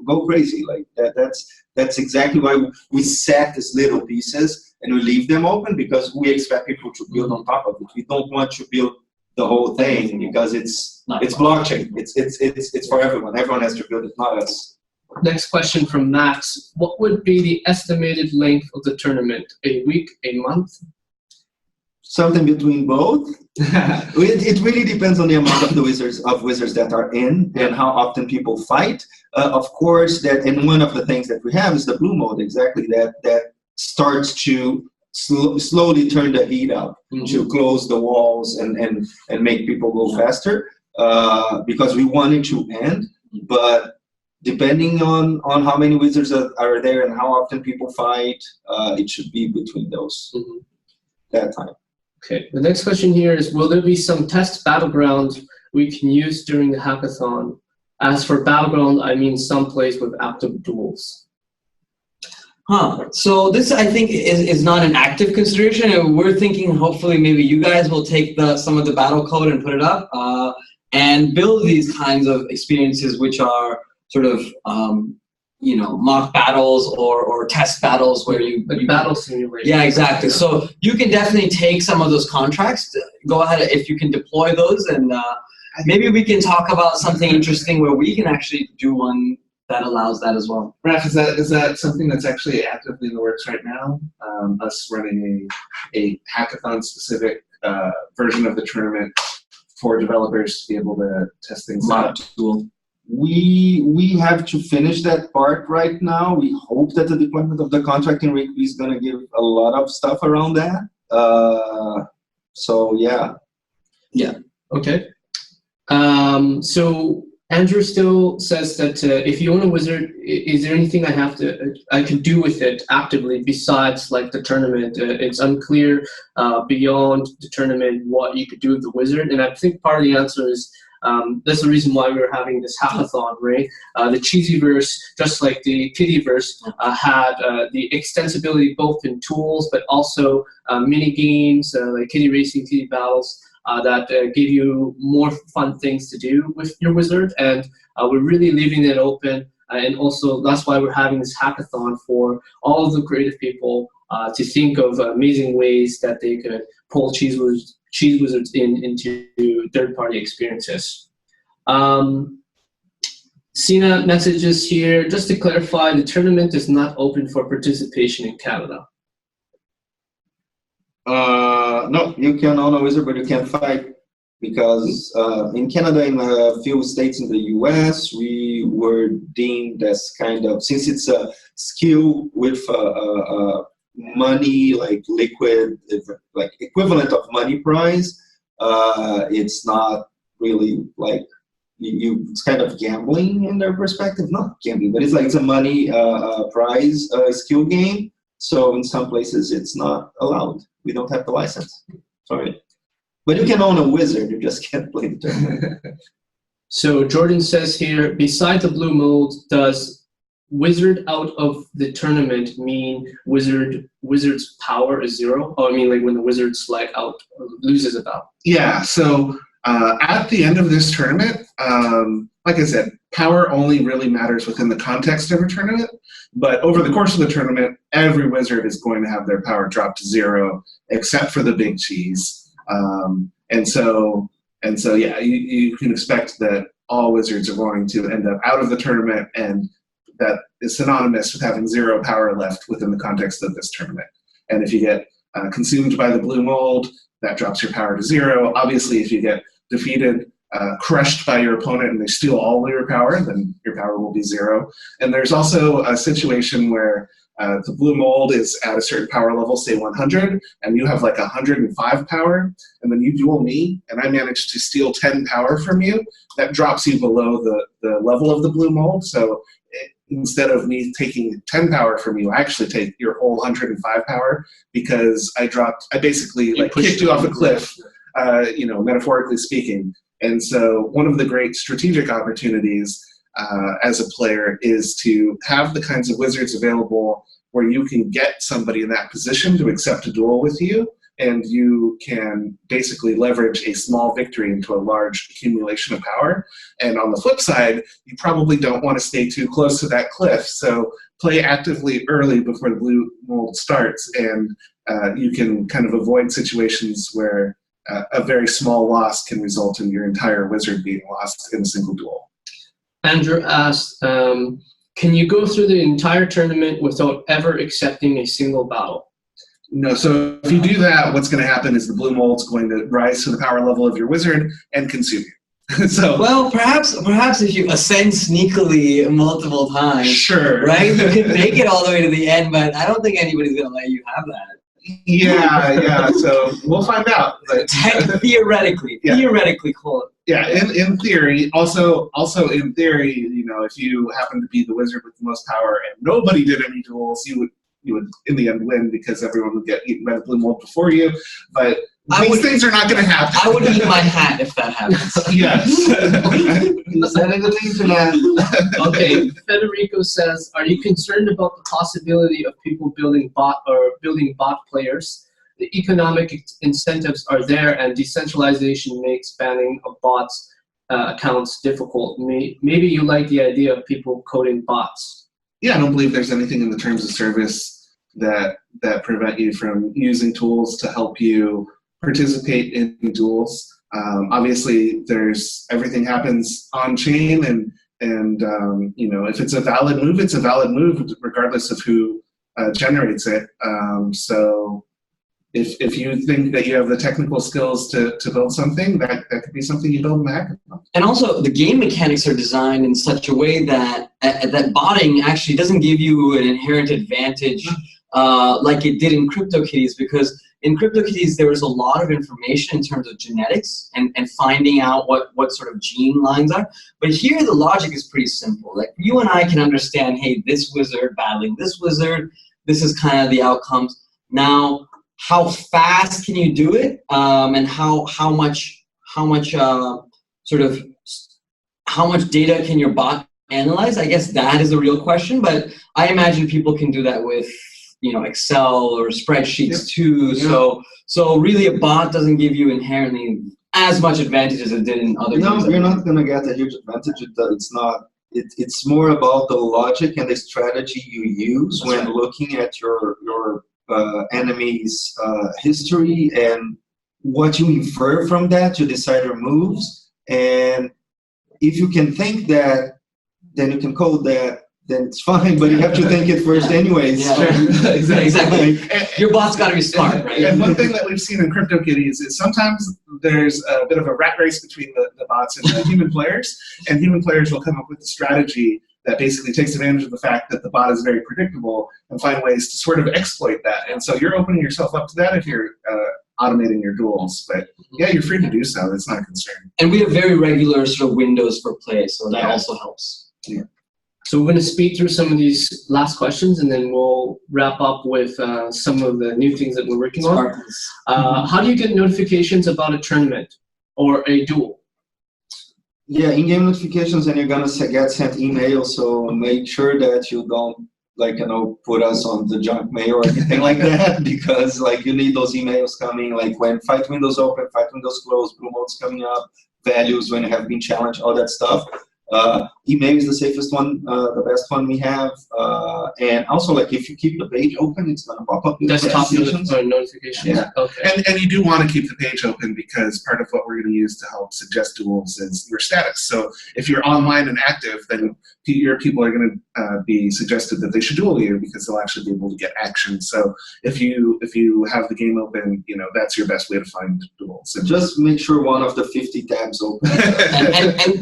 Speaker 3: go crazy. Like that's exactly why we set these little pieces and we leave them open, because we expect people to build on top of it. We don't want to build the whole thing because it's blockchain. It's for everyone. Everyone has to build it, not us.
Speaker 1: Next question from Max. What would be the estimated length of the tournament? A week, a month?
Speaker 3: Something between both. It really depends on the amount of wizards that are in and how often people fight. Of course, and one of the things that we have is the blue mode, exactly that starts to slowly turn the heat up to close the walls and make people go faster, because we want it to end, but depending on how many wizards are there and how often people fight, it should be between those that time.
Speaker 1: Okay, the next question here is, will there be some test battleground we can use during the hackathon? As for battleground, I mean some place with active duels.
Speaker 4: So this, I think, is not an active consideration. We're thinking hopefully maybe you guys will take some of the battle code and put it up and build these kinds of experiences, which are sort of mock battles or test battles where you
Speaker 1: battle simulation.
Speaker 4: Yeah, exactly. So you can definitely take some of those contracts. Go ahead if you can deploy those, and maybe we can talk about something interesting where we can actually do one that allows that as well.
Speaker 2: Raph, is that something that's actually actively in the works right now? Us running a hackathon specific version of the tournament for developers to be able to test things out.
Speaker 4: Cool.
Speaker 3: We have to finish that part right now. We hope that the deployment of the contract in Rigby is going to give a lot of stuff around that. So yeah.
Speaker 1: Yeah. Okay. So Andrew still says that if you own a wizard, is there anything I could do with it actively besides like the tournament? It's unclear beyond the tournament what you could do with the wizard, and I think part of the answer is that's the reason why we're having this hackathon, right? The Cheezyverse, just like the Kittyverse, had the extensibility both in tools but also mini games like Kitty Racing, Kitty Battles. That give you more fun things to do with your wizard, and we're really leaving it open, and also that's why we're having this hackathon for all of the creative people to think of amazing ways that they could pull Cheeze Wizards into third-party experiences. Sina messages here, just to clarify, the tournament is not open for participation in Canada.
Speaker 3: No, you can own a wizard, but you can't fight. Because in Canada, in a few states in the US, we were deemed as kind of, since it's a skill with money, like liquid, like equivalent of money prize, it's not really like, it's kind of gambling in their perspective. Not gambling, but it's like it's a money prize skill game. So in some places, it's not allowed. We don't have the license. Sorry. But you can own a wizard, you just can't play the tournament.
Speaker 1: So Jordan says here, beside the blue mold, does wizard out of the tournament mean wizard's power is 0? Oh, I mean like when the wizard's like out, loses a bout.
Speaker 2: Yeah, so at the end of this tournament, like I said, power only really matters within the context of a tournament, but over the course of the tournament, every wizard is going to have their power drop to 0, except for the big cheese. And so yeah, you can expect that all wizards are going to end up out of the tournament, and that is synonymous with having 0 power left within the context of this tournament. And if you get consumed by the blue mold, that drops your power to 0. Obviously, if you get defeated, crushed by your opponent and they steal all of your power, then your power will be 0. And there's also a situation where the blue mold is at a certain power level, say 100, and you have like 105 power, and then you duel me, and I manage to steal 10 power from you. That drops you below the level of the blue mold. So instead of me taking 10 power from you, I actually take your whole 105 power, because I basically like kicked you off a cliff, metaphorically speaking. And so one of the great strategic opportunities as a player is to have the kinds of wizards available where you can get somebody in that position to accept a duel with you, and you can basically leverage a small victory into a large accumulation of power. And on the flip side, you probably don't want to stay too close to that cliff, so play actively early before the blue mold starts, and you can kind of avoid situations where a very small loss can result in your entire wizard being lost in a single duel.
Speaker 1: Andrew asked, can you go through the entire tournament without ever accepting a single battle?
Speaker 2: No, so if you do that, what's going to happen is the blue mold's going to rise to the power level of your wizard and consume you. So,
Speaker 4: well, perhaps if you ascend sneakily multiple times,
Speaker 2: sure,
Speaker 4: right? You can make it all the way to the end, but I don't think anybody's going to let you have that.
Speaker 2: Yeah. So we'll find out. But,
Speaker 4: theoretically, cool.
Speaker 2: Yeah, in theory. Also in theory, if you happen to be the wizard with the most power and nobody did any duels, you would in the end win, because everyone would get eaten by the blue mold before you. But these things are not going to happen.
Speaker 4: I would eat my hat if that happens.
Speaker 2: Yes.
Speaker 3: You said it on the internet.
Speaker 1: Okay, Federico says, are you concerned about the possibility of people building bot players? The economic incentives are there, and decentralization makes banning of bots accounts difficult. Maybe you like the idea of people coding bots.
Speaker 2: Yeah, I don't believe there's anything in the terms of service that prevent you from using tools to help you participate in duels. Obviously, everything happens on chain, and if it's a valid move, it's a valid move regardless of who generates it. So if you think that you have the technical skills to build something, that could be something you build in the hackathon.
Speaker 4: And also, the game mechanics are designed in such a way that that botting actually doesn't give you an inherent advantage like it did in CryptoKitties, because in CryptoKitties there was a lot of information in terms of genetics and finding out what sort of gene lines are. But here the logic is pretty simple. Like, you and I can understand, hey, this wizard battling this wizard, this is kind of the outcomes. Now, how fast can you do it, and how much data can your bot analyze? I guess that is the real question. But I imagine people can do that with Excel or spreadsheets too. Yeah. So really, a bot doesn't give you inherently as much advantage as it did in other.
Speaker 3: No, you're not going to get a huge advantage. It's not. It's more about the logic and the strategy you use when looking at your enemy's history and what you infer from that to decide your moves. And if you can think that, then you can code that, then it's fine, but you have to think it first anyways.
Speaker 4: Yeah.
Speaker 2: Sure.
Speaker 4: Exactly. Your bot's got to be smart, right?
Speaker 2: And one thing that we've seen in CryptoKitties is sometimes there's a bit of a rat race between the bots and the human players, and human players will come up with a strategy that basically takes advantage of the fact that the bot is very predictable and find ways to sort of exploit that. And so you're opening yourself up to that if you're automating your duels. But yeah, you're free to do so. It's not a concern.
Speaker 4: And we have very regular sort of windows for play, so that also helps.
Speaker 2: Yeah.
Speaker 1: So we're going to speed through some of these last questions, and then we'll wrap up with some of the new things that we're working on. How do you get notifications about a tournament or a duel?
Speaker 3: Yeah, in-game notifications, and you're gonna get sent email. So make sure that you don't put us on the junk mail or anything like that, because you need those emails coming. Like when fight windows open, fight windows close, blue modes coming up, values when you have been challenged, all that stuff. Email is the safest one, the best one we have, and also if you keep the page open, it's gonna pop up with
Speaker 1: Desktop
Speaker 3: notifications.
Speaker 1: notifications.
Speaker 3: Yeah.
Speaker 1: Okay.
Speaker 2: And you do want to keep the page open, because part of what we're going to use to help suggest duels is your status. So if you're online and active, then your people are going to be suggested that they should duel you, because they'll actually be able to get action. So if you have the game open, that's your best way to find duels. And
Speaker 3: just make sure one of the 50 tabs open.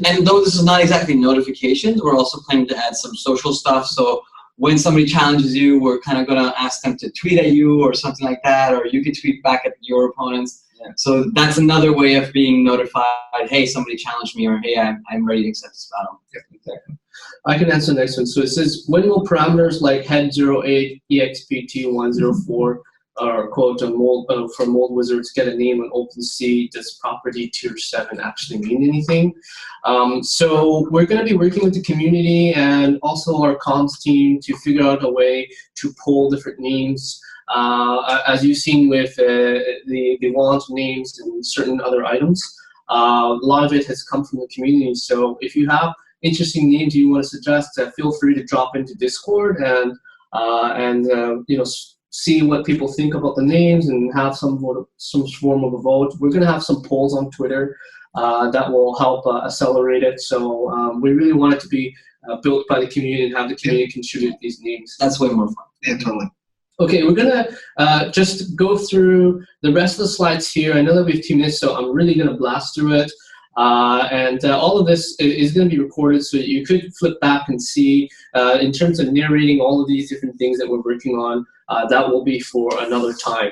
Speaker 4: and though this is not exactly notifications, we're also planning to add some social stuff. So when somebody challenges you, we're kind of going to ask them to tweet at you or something like that, or you can tweet back at your opponents. Yeah. So that's another way of being notified. Hey, somebody challenged me, or hey, I'm ready to accept this battle.
Speaker 3: Yeah, exactly.
Speaker 1: I can answer the next one. So it says, when will parameters like head08, expt104, or quote from Mold Wizards get a name on OpenSea? Does property tier 7 actually mean anything? So we're going to be working with the community and also our comms team to figure out a way to pull different names. As you've seen with the want names and certain other items, a lot of it has come from the community. So if you have interesting names you want to suggest, feel free to drop into Discord and see what people think about the names and have some form of a vote. We're going to have some polls on Twitter that will help accelerate it. So we really want it to be built by the community and have the community contribute these names.
Speaker 4: That's way more fun.
Speaker 2: Yeah, totally.
Speaker 1: Okay, we're going to just go through the rest of the slides here. I know that we have 2 minutes, so I'm really going to blast through it. And all of this is going to be recorded, so you could flip back and see in terms of narrating all of these different things that we're working on. That will be for another time.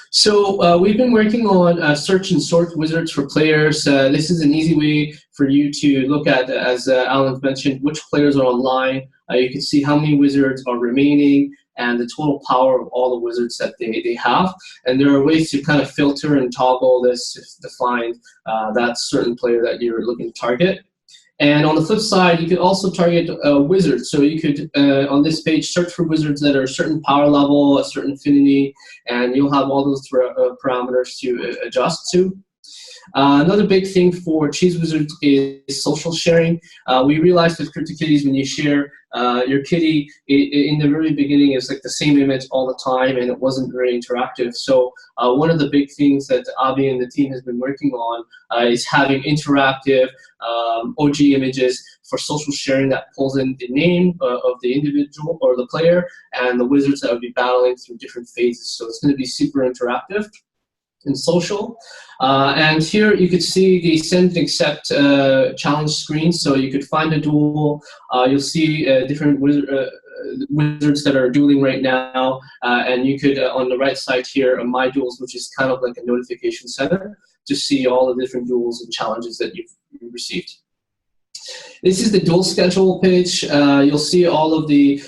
Speaker 1: So we've been working on search and sort wizards for players. This is an easy way for you to look at, as Alan mentioned, which players are online. You can see how many wizards are remaining and the total power of all the wizards that they have. And there are ways to kind of filter and toggle this to find that certain player that you're looking to target. And on the flip side, you could also target wizards. So you could, on this page, search for wizards that are a certain power level, a certain affinity, and you'll have all those parameters to adjust to. Another big thing for Cheeze Wizards is social sharing. We realized with CryptoKitties, when you share your kitty, in the very beginning, it's like the same image all the time, and it wasn't very interactive. So one of the big things that Avi and the team has been working on is having interactive OG images for social sharing that pulls in the name of the individual or the player and the wizards that would be battling through different phases. So it's going to be super interactive and social. And here you could see the send and accept challenge screen. So you could find a duel. You'll see different wizards that are dueling right now. And you could, on the right side here, My Duels, which is kind of like a notification center, to see all the different duels and challenges that you've received. This is the duel schedule page. You'll see all of the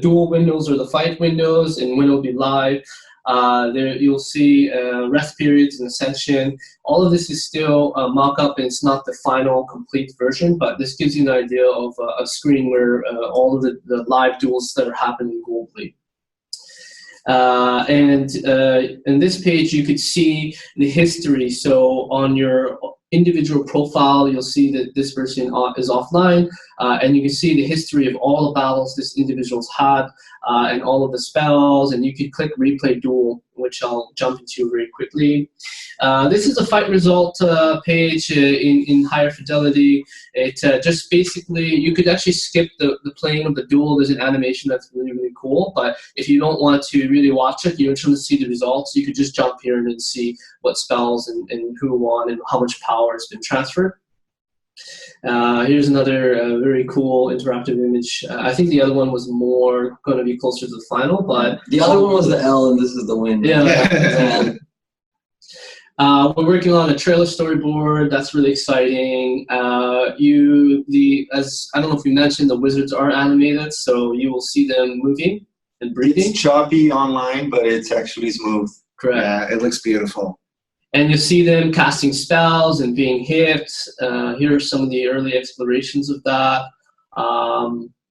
Speaker 1: duel windows or the fight windows and when it'll be live. There you'll see rest periods and ascension. All of this is still a mock-up, and it's not the final complete version, but this gives you an idea of a screen where all of the live duels that are happening globally. And in this page, you could see the history. So on your individual profile, you'll see that this person is offline. and you can see the history of all the battles this individual's had, and all of the spells, and you can click Replay Duel, which I'll jump into very quickly. This is a fight result page in higher fidelity. It just basically, you could actually skip the playing of the duel. There's an animation that's really, really cool, but if you don't want to really watch it, you just want to see the results, you could just jump here and then see what spells and who won and how much power has been transferred. Here's another very cool interactive image. I think the other one was more going to be closer to the final, but
Speaker 4: the other one was the L, and this is the win.
Speaker 1: Yeah. We're working on a trailer storyboard. That's really exciting. As I don't know if we mentioned, the wizards are animated, so you will see them moving and breathing.
Speaker 3: It's choppy online, but it's actually smooth.
Speaker 1: Correct.
Speaker 2: Yeah, it looks beautiful.
Speaker 1: And you'll see them casting spells and being hit. Here are some of the early explorations of that.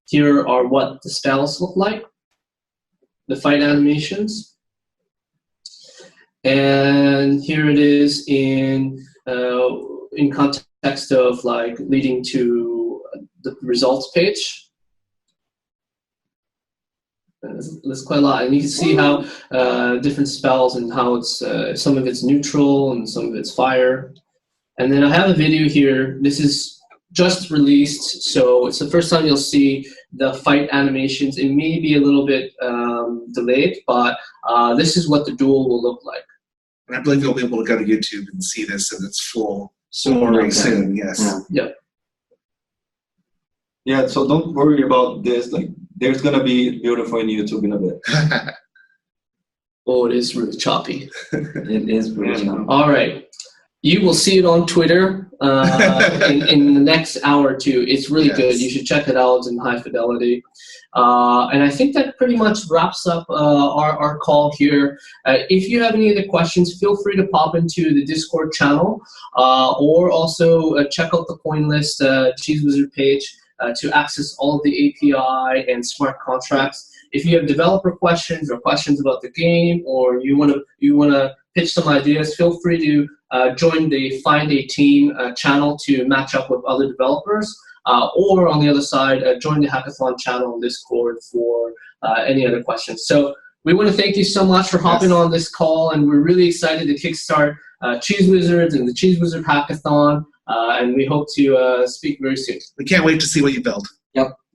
Speaker 1: Here are what the spells look like, the fight animations. And here it is in context of like leading to the results page. There's quite a lot, and you can see how different spells and how it's some of it's neutral and some of it's fire. And then I have a video here. This is just released, so it's the first time you'll see the fight animations. It may be a little bit delayed, but this is what the duel will look like.
Speaker 2: And I believe you'll be able to go to YouTube and see this in its full story soon. Yes.
Speaker 1: Yeah.
Speaker 3: Yeah, so don't worry about this. Like, there's gonna be beautiful in YouTube in a bit.
Speaker 1: Oh, it is really choppy.
Speaker 4: It is pretty choppy.
Speaker 1: All right. You will see it on Twitter in the next hour or two. It's really good. You should check it out. It's in high fidelity. And I think that pretty much wraps up our call here. If you have any other questions, feel free to pop into the Discord channel, or also check out the CoinList Cheeze Wizard page to access all of the API and smart contracts. If you have developer questions or questions about the game, or you wanna pitch some ideas, feel free to join the Find a Team channel to match up with other developers. Or on the other side, join the Hackathon channel on Discord for any other questions. So we want to thank you so much for hopping on this call, and we're really excited to kickstart Cheeze Wizards and the Cheeze Wizard Hackathon, and we hope to speak very soon.
Speaker 2: We can't wait to see what you build.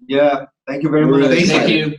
Speaker 3: Yeah, thank you very much.
Speaker 2: Thank
Speaker 1: Thank you.